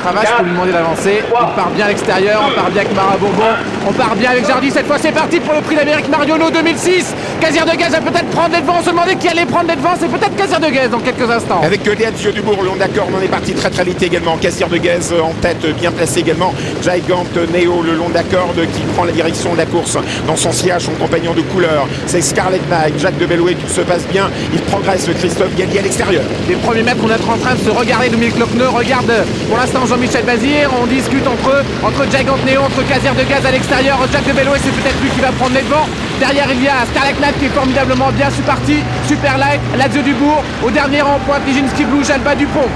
cravache pour lui demander d'avancer. Il part bien à l'extérieur, on part bien avec Mara Bourbon, on part bien avec Jardy. Cette fois c'est parti pour le prix d'Amérique Mariolo 2006. Casier de Gaz va peut-être prendre les devants. On se demandait qui allait prendre les devants. C'est peut-être Casier de Gaz dans quelques instants. Avec Liazio Dubourg, le long d'accord, on en est parti très très vite également. Casier de Gaz en tête, bien placé également. Gigant Neo, le long d'accord, qui prend la direction de la course. Dans son sillage, son compagnon de couleur, c'est Scarlet Knight. Jacques de Bellouet, tout se passe bien. Il progresse, Christophe Gallier à l'extérieur. Les premiers mètres, on est en train de se regarder. Dominique Lochneux regarde pour l'instant Jean-Michel Bazir. On discute entre Gigant Neo, entre Casier de Gaz à l'extérieur. Jacques de Bellouet, c'est peut-être lui qui va prendre les devants. Derrière, il y a Scarlet Knight qui est formidablement bien parti. Super Light, Lazio Dubourg. Au dernier rang, pointe Nijinsky Blue, Jalba Dupont.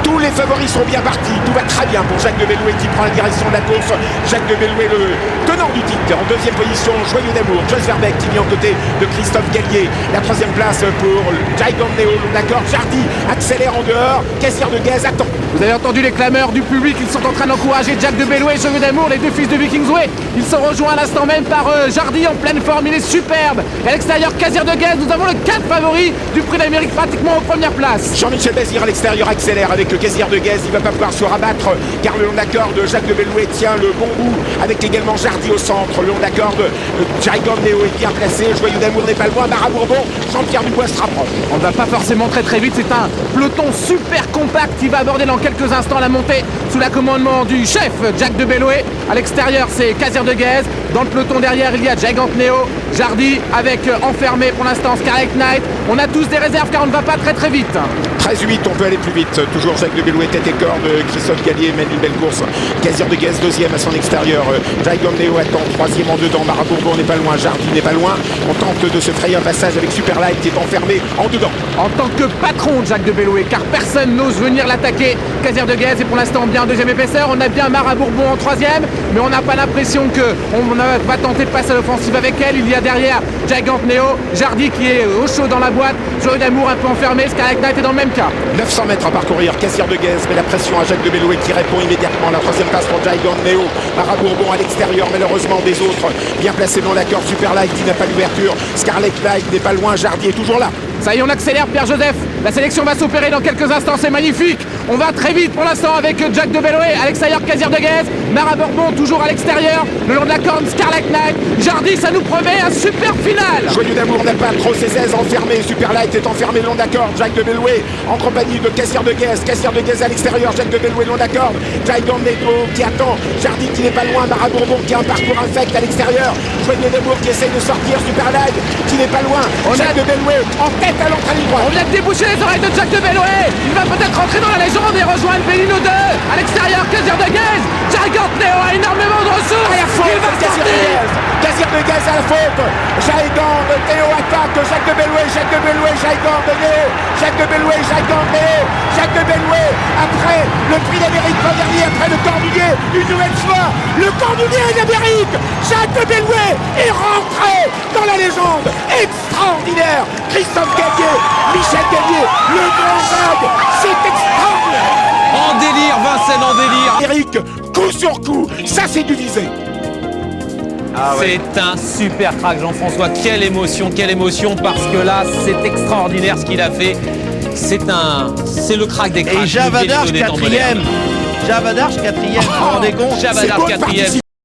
Tous les favoris sont bien partis. Tout va très bien pour Jacques de Bellouet qui prend la direction de la course. Jacques de Bellouet, le tenant du titre. En deuxième position, Joyeux d'amour. Jos Verbeek qui vient aux côtés de Christophe Gallier. La troisième place pour Gigant Neo. D'accord, Jardy accélère en dehors. Casier de Gaz attend. Vous avez entendu les clameurs du public. Ils sont en train d'encourager Jacques de Bellouet et Joyeux d'amour, les deux fils de Vikingsway. Ils sont rejoints à l'instant même par Jardy en pleine forme. Il est superbe. Et à l'extérieur, Casier de Gaz. Nous avons le 4 favori du prix d'Amérique pratiquement aux premières places. Jean-Michel Bazir à l'extérieur accélère avec le Casier de Gaz. Il va pas pouvoir se rabattre car le long d'accord de Jacques de Bellouet tient le bon bout avec également Jardy au centre. Le long d'accord de Gigant Neo est bien placé. Joyeux d'amour n'est pas loin. Mara Bourbon, Jean-Pierre Dubois se rapproche. On ne va pas forcément très vite. C'est un peloton super compact qui va aborder dans quelques instants la montée sous la commandement du chef Jacques de Bellouet. À l'extérieur, c'est Casier de Gaz. Dans le peloton derrière, il y a Gigant Neo, Jardy avec enfermé pour l'instant Scarlet Knight. On a tous des réserves car on ne va pas très vite. 13-8, on peut aller plus vite. Toujours Jacques de Bellouet, tête et corps de Christophe Gallier mène une belle course. Casier de Gaz deuxième à son extérieur. Gigant Neo attend troisième en dedans. Mara Bourbon n'est pas loin, Jardy n'est pas loin. On tente de se frayer un passage avec Super Light qui est enfermé en dedans. En tant que patron de Jacques de Bellouet, car personne n'ose venir l'attaquer. Casier de Gaz est pour l'instant bien en deuxième épaisseur. On a bien Mara Bourbon en troisième, mais on n'a pas l'impression qu'on va tenter de passer à l'offensive avec elle. Il y a derrière Gigant Neo, Jardy qui est au chaud dans la boîte, Joyeux d'amour un peu enfermé, Scarlet Knight est dans le même cas. 900 mètres à parcourir, Casier de Gaz met la pression à Jacques de Bellouet qui répond immédiatement. La troisième place pour Gigant Neo. Mara Bourbon à l'extérieur malheureusement des autres. Bien placé dans l'accord, Super Light qui n'a pas l'ouverture. Scarlet Knight n'est pas loin, Jardy est toujours là. Ça y est, on accélère, Pierre Joseph. La sélection va s'opérer dans quelques instants, c'est magnifique. On va très vite pour l'instant avec Jacques de Bellouet à l'extérieur, Casier de Gaz. Mara Bourbon toujours à l'extérieur, le long de la corne, Scarlet Knight. Jardy, ça nous promet un super final. Joyeux d'amour n'a pas trop ses aises, enfermé. Super Light est enfermé le long d'accord. Jacques de Bellouet en compagnie de Casier de Gaz. Casier de Gaz à l'extérieur, Jacques de Bellouet le long d'accord. Gigant Neo qui attend. Jardy qui n'est pas loin. Mara Bourbon qui a un parcours infect à l'extérieur. Joyeux d'amour qui essaye de sortir. Super Light qui n'est pas loin. Jacques de Bellouet en tête à l'entrée ligne droite. On vient de déboucher les oreilles de Jacques de Bellouet. Il va peut-être rentrer dans la légende et rejoindre Bellino 2. À l'extérieur, Casier de Gaz. Gigant Neo a énormément de ressources. À la faute, il va sortir. Casier de Gaz à la faute. Gigant Neo attaque. Jacques de Bellouet, Jacques de Bellouet, Gigant Neo. Jacques de Bellouet, Gigant Neo. Jacques de Bellouet après le prix d'Amérique l'an dernier, après le Cordoulier, une nouvelle fois, le Cordoulier d'Amérique. Jacques de Bellouet est rentré dans la légende. Extraordinaire. Christophe Gallier, Michel Gallier, le grand vague, c'est extraordinaire. En délire, Vincennes, en délire. Eric, coup sur coup, ça c'est du visé. C'est un super crack, Jean-François. Quelle émotion, parce que là, c'est extraordinaire ce qu'il a fait. C'est le crack des cracks. Et Javadarche quatrième. Javadarche quatrième, vous vous rendez compte? Javadarche quatrième.